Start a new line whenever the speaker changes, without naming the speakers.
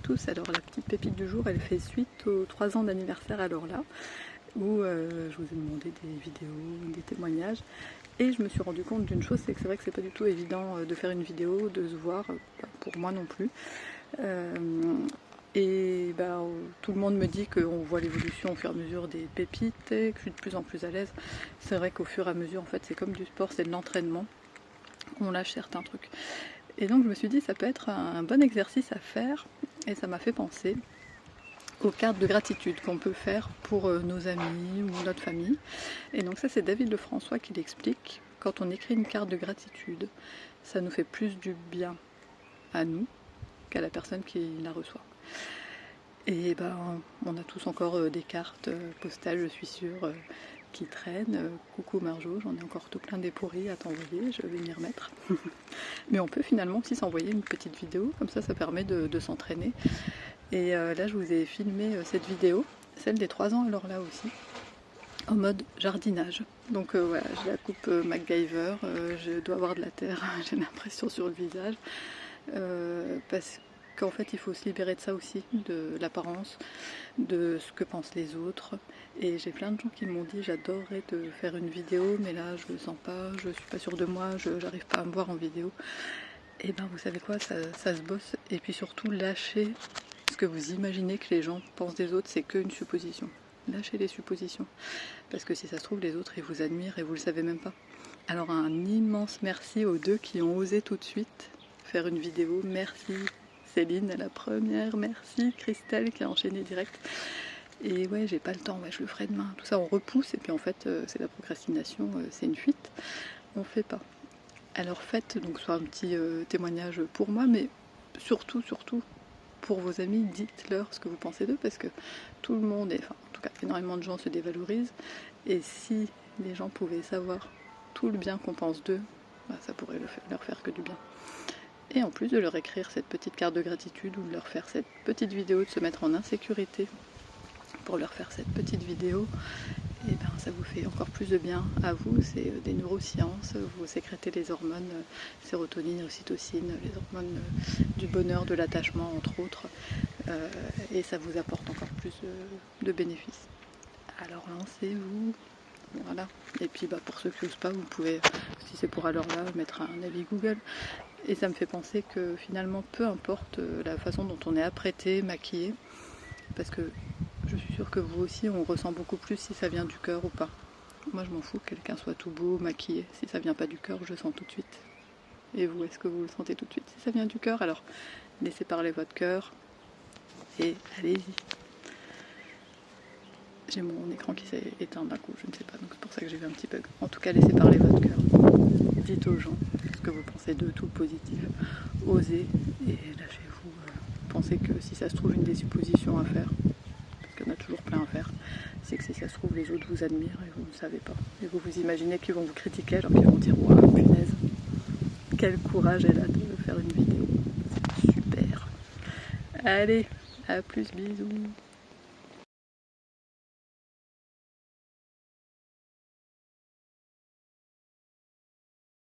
tous. Alors la petite pépite du jour, elle fait suite aux 3 ans d'anniversaire à Lorla, où je vous ai demandé des vidéos, des témoignages, et je me suis rendu compte d'une chose, c'est que c'est vrai que c'est pas du tout évident de faire une vidéo, de se voir, pas pour moi non plus. Et bah, tout le monde me dit qu'on voit l'évolution au fur et à mesure des pépites, et que je suis de plus en plus à l'aise. C'est vrai qu'au fur et à mesure, en fait, c'est comme du sport, c'est de l'entraînement, on lâche certains trucs. Et donc je me suis dit ça peut être un bon exercice à faire, et ça m'a fait penser aux cartes de gratitude qu'on peut faire pour nos amis ou notre famille. Et donc ça c'est David Lefrançois qui l'explique. Quand on écrit une carte de gratitude, ça nous fait plus du bien à nous qu'à la personne qui la reçoit. Et ben on a tous encore des cartes postales, je suis sûre, qui traînent. Coucou Marjo, j'en ai encore tout plein des pourris à t'envoyer, je vais m'y remettre. Mais on peut finalement aussi s'envoyer une petite vidéo, comme ça permet de s'entraîner. Et là je vous ai filmé cette vidéo, celle des 3 ans alors là aussi, en mode jardinage. Donc voilà, je la coupe MacGyver, je dois avoir de la terre, j'ai l'impression sur le visage, parce qu'en fait il faut se libérer de ça aussi, de l'apparence, de ce que pensent les autres. Et j'ai plein de gens qui m'ont dit j'adorerais te faire une vidéo, mais là je le sens pas, je suis pas sûre de moi, j'arrive pas à me voir en vidéo. Et ben vous savez quoi, ça se bosse. Et puis surtout lâchez ce que vous imaginez que les gens pensent des autres, c'est qu'une supposition. Lâchez les suppositions, parce que si ça se trouve les autres ils vous admirent et vous le savez même pas. Alors un immense merci aux 2 qui ont osé tout de suite faire une vidéo. Merci Céline la première, merci Christelle qui a enchaîné direct. Et ouais, j'ai pas le temps, ouais, je le ferai demain. Tout ça on repousse, et puis en fait c'est la procrastination, c'est une fuite, on fait pas. Alors faites donc soit un petit témoignage pour moi, mais surtout pour vos amis, dites-leur ce que vous pensez d'eux, parce que tout le monde, enfin en tout cas énormément de gens se dévalorisent, et si les gens pouvaient savoir tout le bien qu'on pense d'eux, bah, ça pourrait leur faire que du bien. Et en plus de leur écrire cette petite carte de gratitude, ou de leur faire cette petite vidéo, de se mettre en insécurité pour leur faire cette petite vidéo, et ben ça vous fait encore plus de bien à vous. C'est des neurosciences, vous sécrétez les hormones sérotonine, ocytocine, les hormones du bonheur, de l'attachement entre autres, et ça vous apporte encore plus de bénéfices. Alors lancez-vous, voilà. Et puis bah, pour ceux qui n'osent pas, vous pouvez, si c'est pour alors là, mettre un avis Google. Et ça me fait penser que finalement peu importe la façon dont on est apprêté, maquillé, parce que je suis sûre que vous aussi on ressent beaucoup plus si ça vient du cœur ou pas. Moi je m'en fous que quelqu'un soit tout beau, maquillé, si ça vient pas du cœur je le sens tout de suite. Et vous, est-ce que vous le sentez tout de suite si ça vient du cœur? Alors laissez parler votre cœur et allez-y. J'ai mon écran qui s'est éteint d'un coup, je ne sais pas, donc c'est pour ça que j'ai eu un petit bug. En tout cas laissez parler votre cœur. Dites aux gens ce que vous pensez d'eux, tout le positif. Osez et lâchez-vous. Pensez que si ça se trouve une des suppositions à faire, qu'il y en a toujours plein à faire, c'est que si ça se trouve les autres vous admirent et vous ne savez pas. Et vous vous imaginez qu'ils vont vous critiquer alors qu'ils vont dire « Waouh, punaise, quel courage elle a de faire une vidéo, c'est super !» Allez, à plus, bisous.